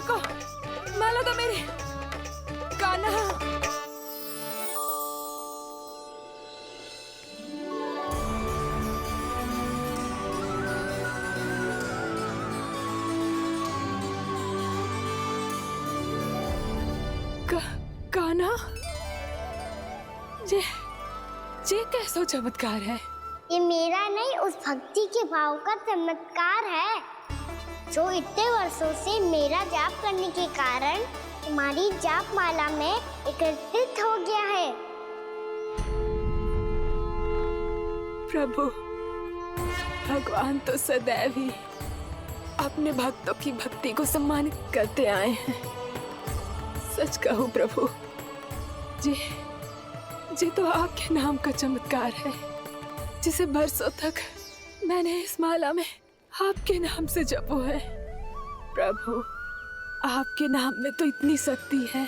को माला दो मेरी। कान्हा, कान्हा, ये कैसा चमत्कार है? ये मेरा नहीं, उस भक्ति के भाव का चमत्कार है जो इतने वर्षों से मेरा जाप करने के कारण तुम्हारी जाप माला में एकत्रित हो गया है। प्रभु, भगवान तो सदैव ही अपने भक्तों की भक्ति को सम्मानित करते आए हैं। सच कहूं प्रभु, जी तो आपके नाम का चमत्कार है, जिसे बरसों तक मैंने इस माला में आपके नाम से जपो है। प्रभु, आपके नाम में तो इतनी शक्ति है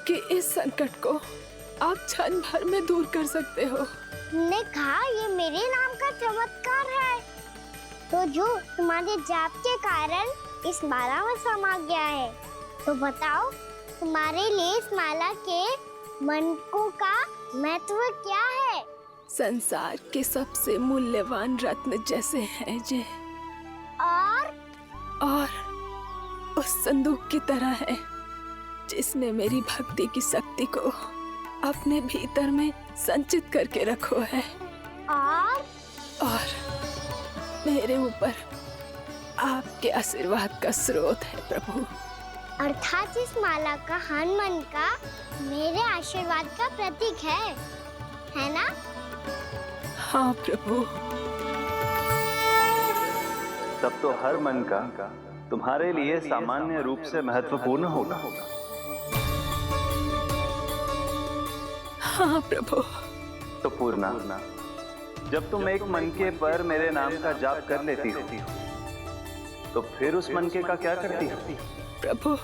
कि इस संकट को आप क्षण भर में दूर कर सकते हो। तुमने कहा ये मेरे नाम का चमत्कार है, तो जो तुम्हारे जाप के कारण इस माला में समा गया है, तो बताओ तुम्हारे लिए इस माला के मनकों का महत्व क्या है? संसार के सबसे मूल्यवान रत्न जैसे हैं जे, और उस संदूक की तरह है जिसने मेरी भक्ति की शक्ति को अपने भीतर में संचित करके रखो है। और मेरे ऊपर आपके आशीर्वाद का स्रोत है प्रभु। अर्थात इस माला का हनुमान का मेरे आशीर्वाद का प्रतीक है ना? हाँ प्रभु। तब तो हर मन का तुम्हारे लिए सामान्य रूप से महत्वपूर्ण होगा। हाँ प्रभु। तो पूर्णा, जब तुम एक मनके पर मेरे नाम का जाप कर लेती हो, तो फिर उस मनके का क्या करती हो? प्रभु,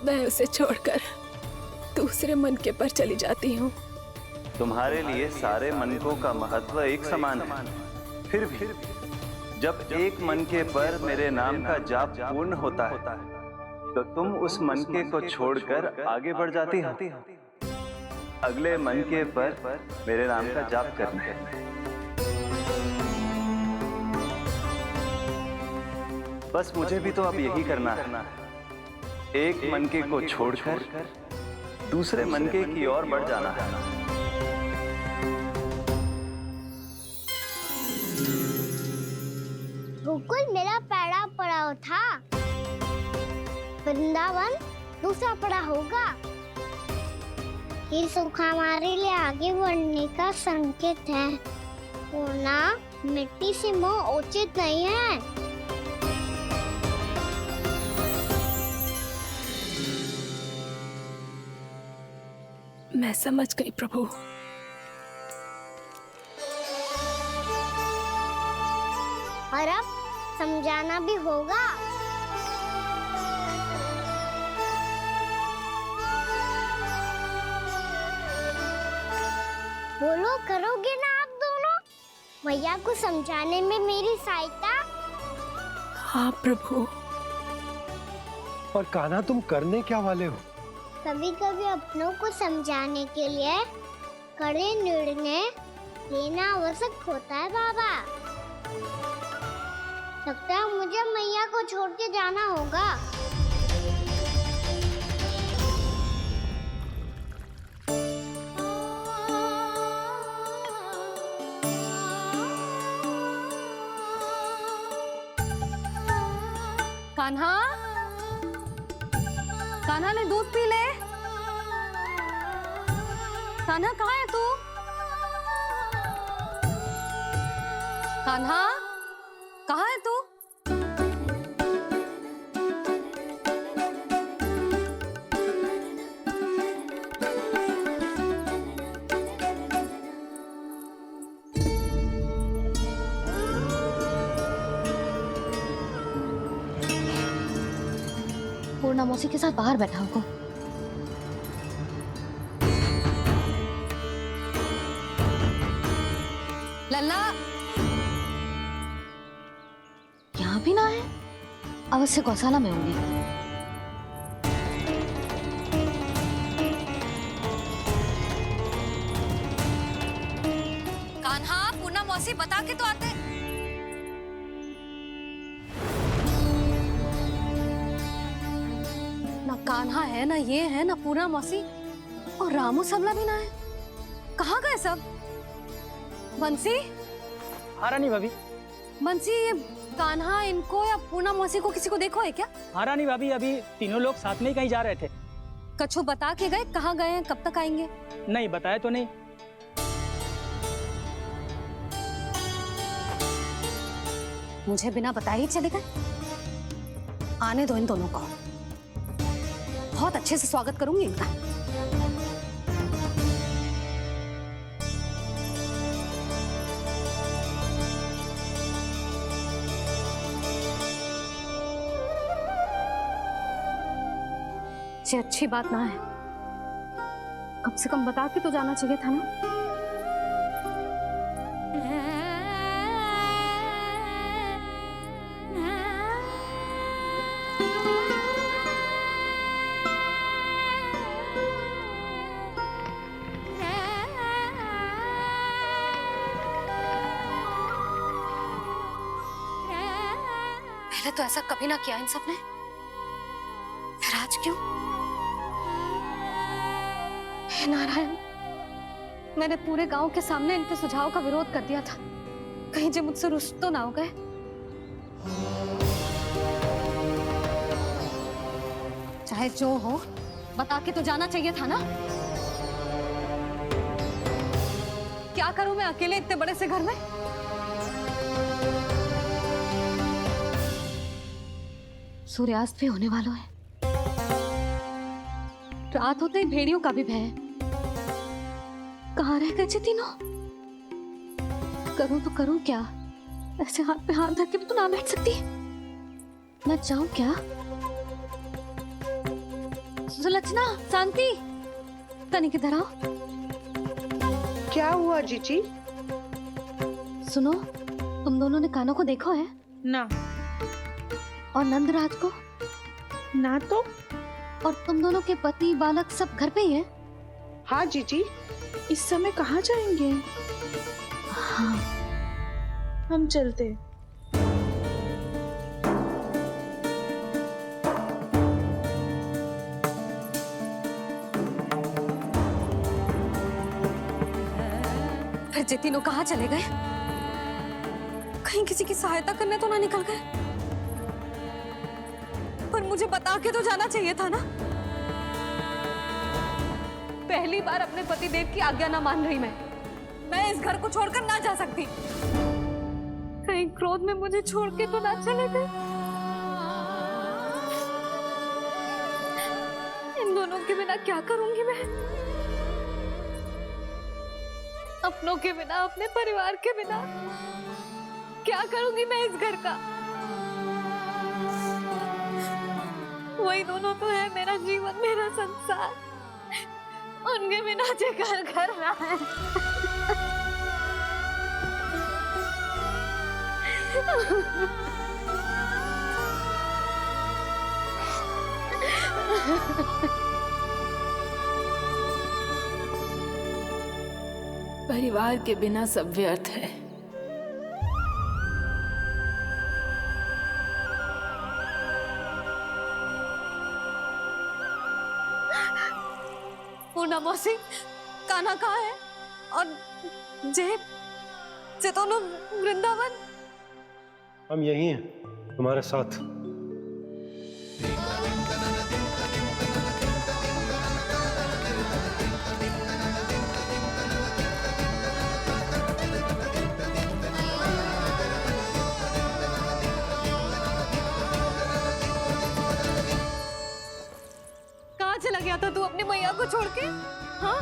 मैं उसे छोड़कर दूसरे मनके पर चली जाती हूँ। तुम्हारे लिए सारे मनकों का महत्व एक समान है। फिर भी जब एक मनके पर मेरे नाम का जाप पूर्ण होता है, तो तुम उस मनके को छोड़कर आगे बढ़ जाती हो अगले मनके पर मेरे नाम का जाप करने। बस मुझे भी तो अब यही करना है, एक मनके को छोड़कर दूसरे मनके की ओर बढ़ जाना है। गोकुल मेरा पहला पड़ाव था, वृंदावन दूसरा पड़ा होगा। ये सुख हमारे लिए आगे बढ़ने का संकेत है। पूर्णा, मिट्टी से मोह उचित नहीं है। मैं समझ गई प्रभु। और अब समझाना भी होगा। बोलो, करोगे ना आप दोनों? मैया को समझाने में मेरी सहायता? हाँ प्रभु। और कान्हा, तुम करने क्या वाले हो? कभी कभी अपनों को समझाने के लिए कड़े निर्णय लेना आवश्यक होता है बाबा। लगता है मुझे मैया को छोड़ के जाना होगा। कान्हा, कान्हा ने दूध पी ले। कान्हा, कहाँ है तू? कान्हा, कहाँ है तू? पूर्णा मौसी के साथ बाहर बैठा होगा। लल्ला, यहाँ भी ना है। अवश्य गौशाला में होंगी। मौसी बता के तो आते। ना कान्हा है, ना ये है, ना पूर्णा मौसी, और रामू सबला भी ना है। कहाँ गए सब? बंसी, हाँ रानी भाभी। बंसी, ये कान्हा इनको या पूर्णा मौसी को किसी को देखो है क्या? हाँ रानी भाभी, अभी तीनों लोग साथ में ही कहीं जा रहे थे। कछु बता के गए कहाँ गए हैं, कब तक आएंगे? नहीं बताया तो नहीं। मुझे बिना बताए ही चले गए। आने दो इन दोनों को, बहुत अच्छे से स्वागत करूंगी इनका। ये अच्छी बात ना है, कम से कम बता के तो जाना चाहिए था ना। पहले तो ऐसा कभी ना किया इन सब ने, फिर आज क्यों? हे नारायण, मैंने पूरे गांव के सामने इनके सुझाव का विरोध कर दिया था, कहीं जे मुझसे रुष्ट तो ना हो गए। चाहे जो हो, बता के तो जाना चाहिए था ना। क्या करूं मैं अकेले इतने बड़े से घर में? सूर्यास्त भी होने वाला है, रात होते ही भेड़ियों का भी भय है। कहाँ रह गए थे तीनों? करूं तो करूं क्या? ऐसे हाथ पे हाथ धर के तो ना बैठ सकती। मैं जाऊं क्या? सुलक्षणा, शांति, तनिक इधर आओ। क्या हुआ जीजी? सुनो, तुम दोनों ने कानों को देखो है? ना। और नंदराज को? ना तो। और तुम दोनों के पति बालक सब घर पे ही हैं? हाँ जीजी, इस समय कहाँ जाएंगे? हाँ। हम चलते। फिर जे तीनों कहाँ चले गए? कहीं किसी की सहायता करने तो ना निकल गए? पर मुझे बता के तो जाना चाहिए था ना। पहली बार अपने पतिदेव की आज्ञा ना मान रही मैं इस घर को छोड़कर ना जा सकती। कहीं क्रोध में मुझे छोड़ के तो ना चले गए। इन दोनों के बिना क्या करूंगी मैं? अपनों के बिना, अपने परिवार के बिना क्या करूंगी मैं इस घर का? वही दोनों तो है मेरा जीवन, मेरा संसार। उनके बिना जे घर घर रहा है। परिवार के बिना सब व्यर्थ है। पूर्णा मौसी, कान्हा कहाँ है? और जे दोनों वृंदावन? हम यही हैं, तुम्हारे साथ। कहाँ चला गया था तू अपनी मैया को छोड़ के? हाँ?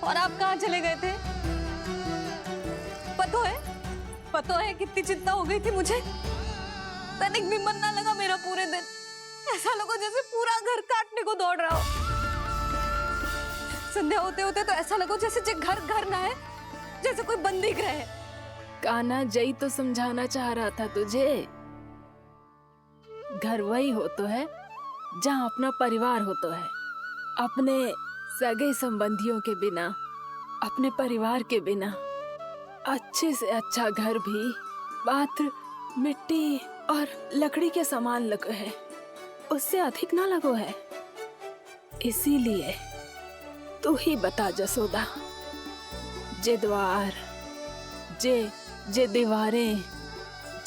और आप कहाँ चले गए थे? पता है कितनी चिंता हो गई थी मुझे। तनिक भी मन ना लगा मेरा पूरे दिन। ऐसा लगा जैसे पूरा घर काटने को दौड़ रहा हो। संध्या होते होते तो ऐसा लगा जैसे घर घर ना है, जैसे कोई बंदी गृह है। कान्हा, जय तो समझाना चाह रहा था तुझे। घर वही हो तो है जहाँ अपना परिवार हो तो है। अपने सगे संबंधियों के बिना अपने परिवार के बिना अच्छे से अच्छा घर भी मात्र मिट्टी और लकड़ी के समान लगो है, उससे अधिक ना लगो है। इसीलिए तू ही बता जसोदा, जे द्वार, जे दीवारें,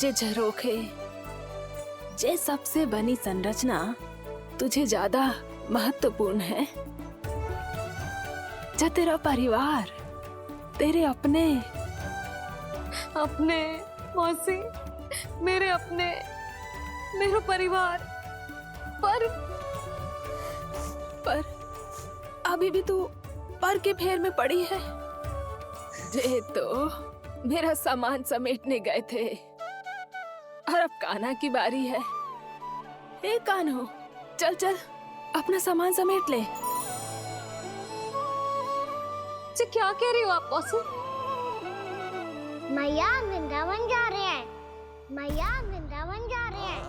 जे झरोखे, जे सबसे बनी संरचना तुझे ज्यादा महत्वपूर्ण है? जा तेरा परिवार, तेरे अपने मौसी, मेरे अपने, मेरा परिवार, पर अभी भी तू पर के फेर में पड़ी है। जे तो मेरा सामान समेटने गए थे और अब कान्हा की बारी है। हे कान्हो, चल चल अपना सामान समेट ले। जी क्या कह रही हो आप मौसी? मैया वृंदावन जा रहे हैं, मैया वृंदावन जा रहे हैं।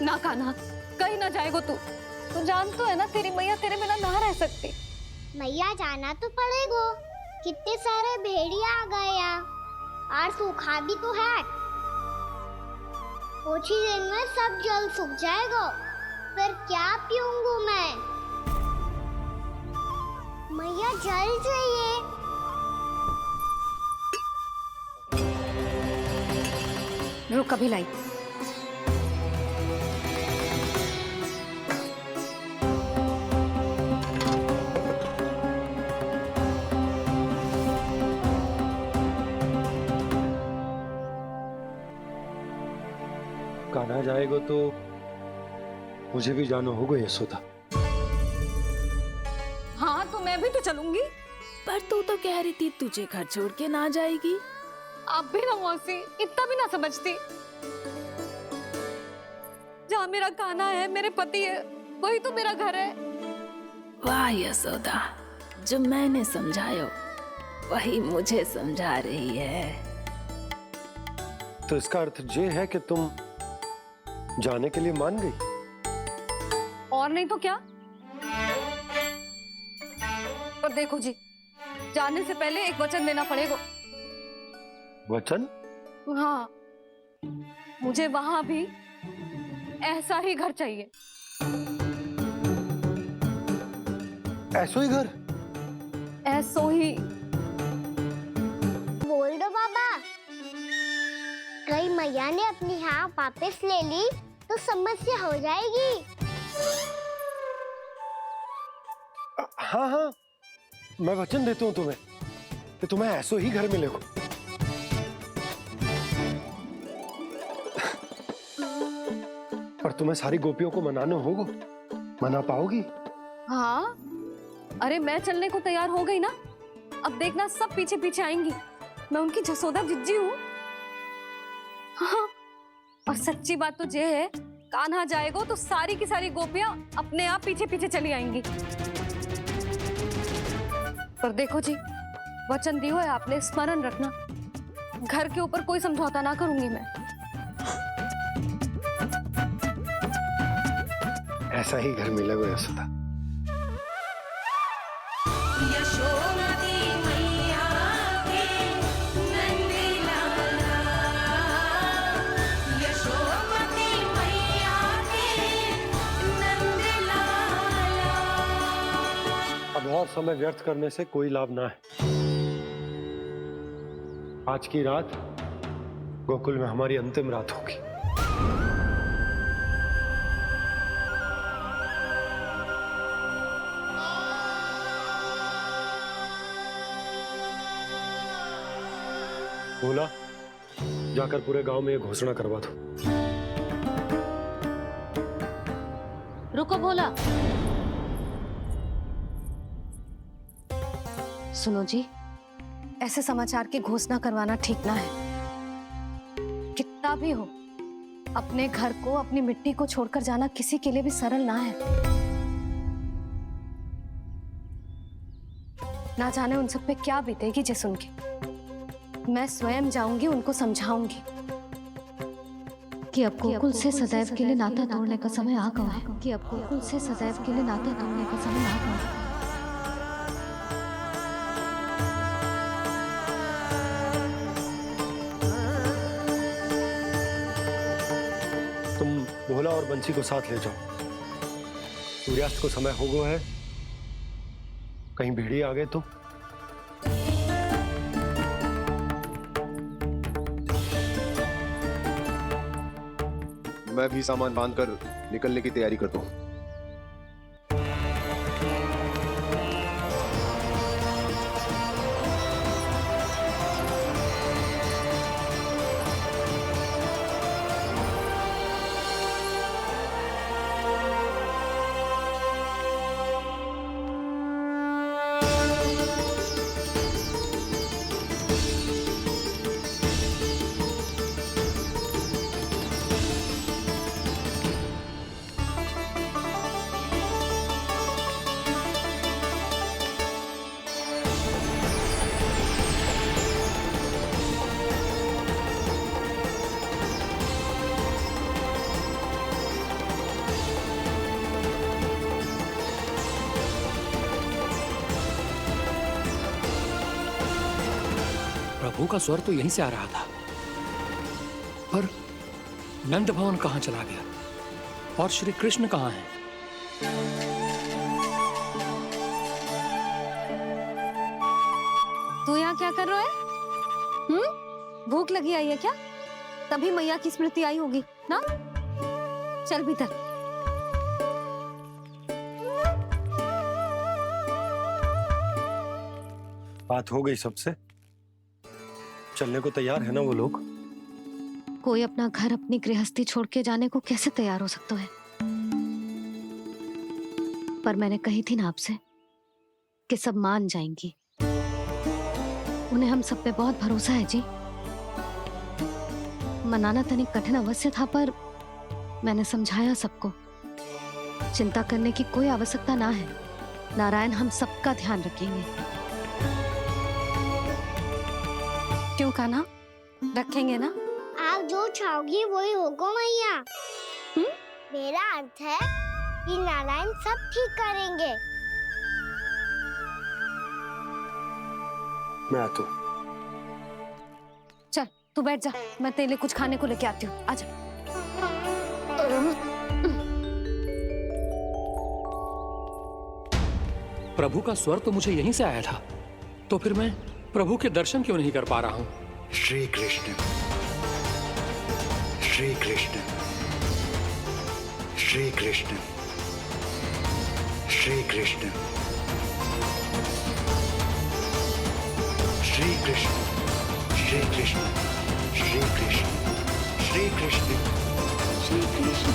ना कान्हा, कहीं ना जाएगो तू जान तो है ना तेरी मैया तेरे बिना ना रह सकती। मैया जाना तो पड़ेगा, कितने सारे भेड़िया आ गए यहाँ, और सूखा भी तो है। कुछ ही दिन में सब जल सूख जाएगा, फिर क्या पीऊंगी मैं? मैया जल चाहिए। रुक अभी लाई। कान्हा जाएगा तो मुझे भी जाना होगा यशोदा। हाँ तो मैं भी तो चलूंगी। पर तू तो कह रही थी तुझे घर छोड़ के ना जाएगी। आप भी ना मौसी, इतना भी ना समझती। जहाँ मेरा कान्हा है, मेरे पति है, वही तो मेरा घर है। वाह यशोदा, जो मैंने समझायो वही मुझे समझा रही है। तो इसका अर्थ ये है कि तुम जाने के लिए मान गई? और नहीं तो क्या। पर देखो जी, जाने से पहले एक वचन देना पड़ेगा। वचन? हाँ, मुझे वहां भी ऐसा ही घर चाहिए। ऐसो ही घर? ऐसो ही। बोल दो बाबा, कहीं मैया ने अपनी हाँ वापस ले ली तो समस्या हो जाएगी। हाँ हाँ, मैं वचन देता हूँ तुम्हें कि तुम्हें ऐसो ही घर मिलेगा। पर तुम्हें सारी गोपियों को मनाना होगा, मना पाओगी? हाँ, अरे मैं चलने को तैयार हो गई ना। अब देखना सब पीछे पीछे आएंगी। मैं उनकी जसोदा जिज्जी हूँ। हाँ, और सच्ची बात तो ये है, कान्हा जाएगा तो सारी की सारी गोपियां अपने आप पीछे पीछे चली आएंगी। पर देखो जी, वचन दियो है आपने, स्मरण रखना, घर के ऊपर कोई समझौता ना करूंगी मैं। ऐसा ही घर मिलेगा यशोदा। अब और समय व्यर्थ करने से कोई लाभ ना है। आज की रात गोकुल में हमारी अंतिम रात होगी। बोला, जाकर पूरे गांव में ये घोषणा करवा दो। रुको भोला। सुनो जी, ऐसे समाचार की घोषणा करवाना ठीक ना है। कितना भी हो, अपने घर को, अपनी मिट्टी को छोड़कर जाना किसी के लिए भी सरल ना है। ना जाने उन सब पे क्या बीतेगी जे सुन के। मैं स्वयं जाऊंगी, उनको समझाऊंगी। कि अब गोकुल से सदैव के लिए नाता तोड़ने का समय आ गया है, कि अब गोकुल से सदैव के लिए नाता तोड़ने का समय आ गया है। तुम भोला और बंसी को साथ ले जाओ। सूर्यास्त को समय हो गया है, कहीं भेड़िए आ गए तो। मैं भी सामान बांधकर निकलने की तैयारी करता हूँ। प्रभु का स्वर तो यहीं से आ रहा था, पर नंद भवन कहां चला गया और श्री कृष्ण कहां हैं? तू यहाँ क्या कर रहा है? भूख लगी आई है क्या? तभी मैया की स्मृति आई होगी ना? चल भीतर। बात हो गई सबसे? चलने को तैयार है ना वो लोग? कोई अपना घर अपनी गृहस्थी छोड़ के जाने को कैसे तैयार हो सकता है? पर मैंने कही थी ना आपसे कि सब मान जाएंगी। उन्हें हम सब पे बहुत भरोसा है जी। मनाना तनिक कठिन अवश्य था, पर मैंने समझाया सबको। चिंता करने की कोई आवश्यकता ना है। नारायण हम सबका ध्यान रखेंगे। क्यों कान्हा, रखेंगे ना? आप जो चाहोगी वही होगा मैया। मेरा अर्थ है कि नारायण सब ठीक करेंगे। मैं आता हूँ। चल तू बैठ जा, मैं तेरे लिए कुछ खाने को लेके आती हूँ। आजा। प्रभु का स्वर तो मुझे यहीं से आया था, तो फिर मैं प्रभु के दर्शन क्यों नहीं कर पा रहा हूँ? श्री कृष्ण, श्री कृष्ण, श्री कृष्ण, श्री कृष्ण, श्री कृष्ण, श्री कृष्ण, श्री कृष्ण, श्री कृष्ण, श्री कृष्ण, श्री कृष्ण,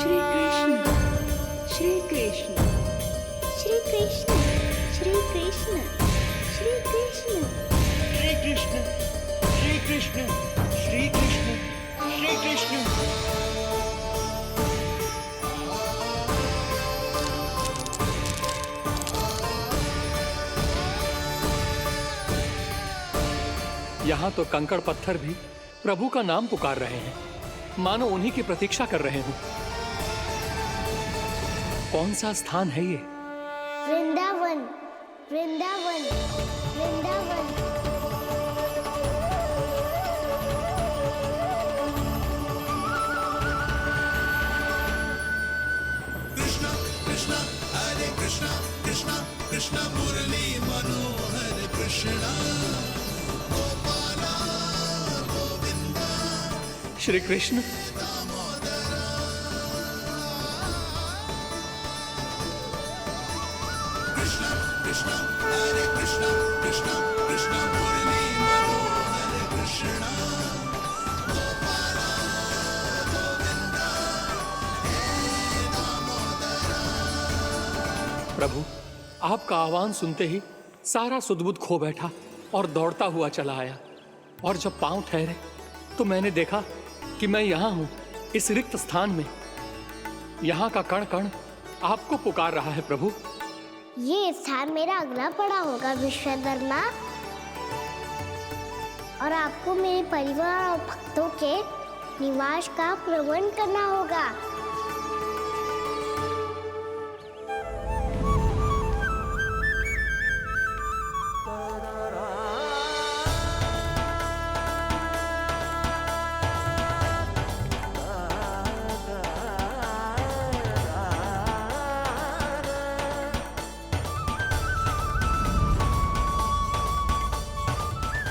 श्री कृष्ण, श्री कृष्ण, श्री कृष्ण, श्री कृष्ण, श्री कृष्ण, श्री कृष्ण, श्री कृष्ण, श्री कृष्ण। यहाँ तो कंकड़ पत्थर भी प्रभु का नाम पुकार रहे हैं, मानो उन्हीं की प्रतीक्षा कर रहे हो। कौन सा स्थान है ये? वृंदावन, वृंदावन, वृंदावन। कृष्णा कृष्णा हरे कृष्णा कृष्णा कृष्णा मुरली मनोहर कृष्णा गोपाला गोविंदा। श्री कृष्ण, कृष्णा कृष्णा हरे कृष्णा कृष्णा कृष्णा मुरली मनोहर कृष्णा गोपाला गोविंदा हे दामोदरा। प्रभु आपका आह्वान सुनते ही सारा सुध-बुध खो बैठा और दौड़ता हुआ चला आया, और जब पांव ठहरे तो मैंने देखा कि मैं यहाँ हूँ, इस रिक्त स्थान में। यहाँ का कण कण आपको पुकार रहा है प्रभु। ये स्थान मेरा अगला पड़ा होगा विश्वकर्मा, और आपको मेरे परिवार और भक्तों के निवास का प्रबंध करना होगा।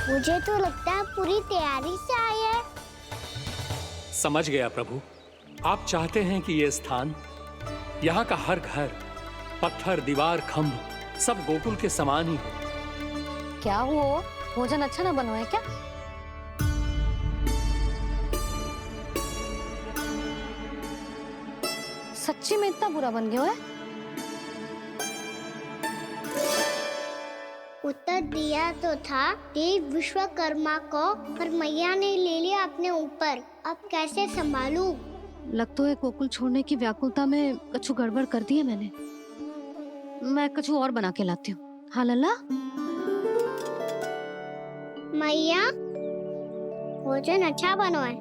मुझे तो लगता है पूरी तैयारी से आए हैं। समझ गया प्रभु। आप चाहते हैं कि ये स्थान, यहाँ का हर घर, पत्थर, दीवार, खम्भ सब गोकुल के समान ही हो। क्या हुआ? भोजन अच्छा ना बना है क्या? सच्ची में इतना बुरा बन गया है? उत्तर दिया तो था देव विश्वकर्मा को, पर मैया ने ले लिया अपने ऊपर। अब कैसे संभालूं? लग तो है गोकुल छोड़ने की व्याकुलता में कछु गड़बड़ कर दी है मैंने। मैं कछु और बना के लाती हूँ। हाँ लल्ला? मैया, भोजन अच्छा बनो है,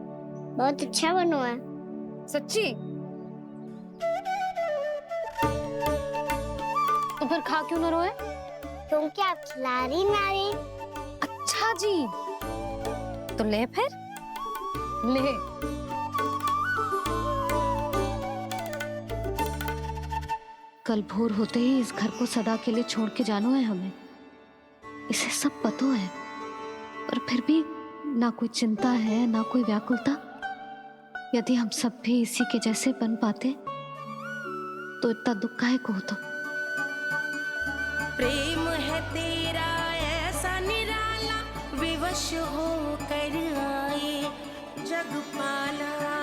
बहुत अच्छा बनो है। सच्ची? तो फिर खा क्यों ना रोए? तुम क्या खिलाड़ी नारी? अच्छा जी, तो ले फिर ले। कल भोर होते ही इस घर को सदा के लिए छोड़ के जाना है हमें। इसे सब पता है, पर फिर भी ना कोई चिंता है ना कोई व्याकुलता। यदि हम सब भी इसी के जैसे बन पाते तो इतना दुख काहे को होता। प्रेम है तेरा ऐसा निराला, विवश हो कर आए जग पाला।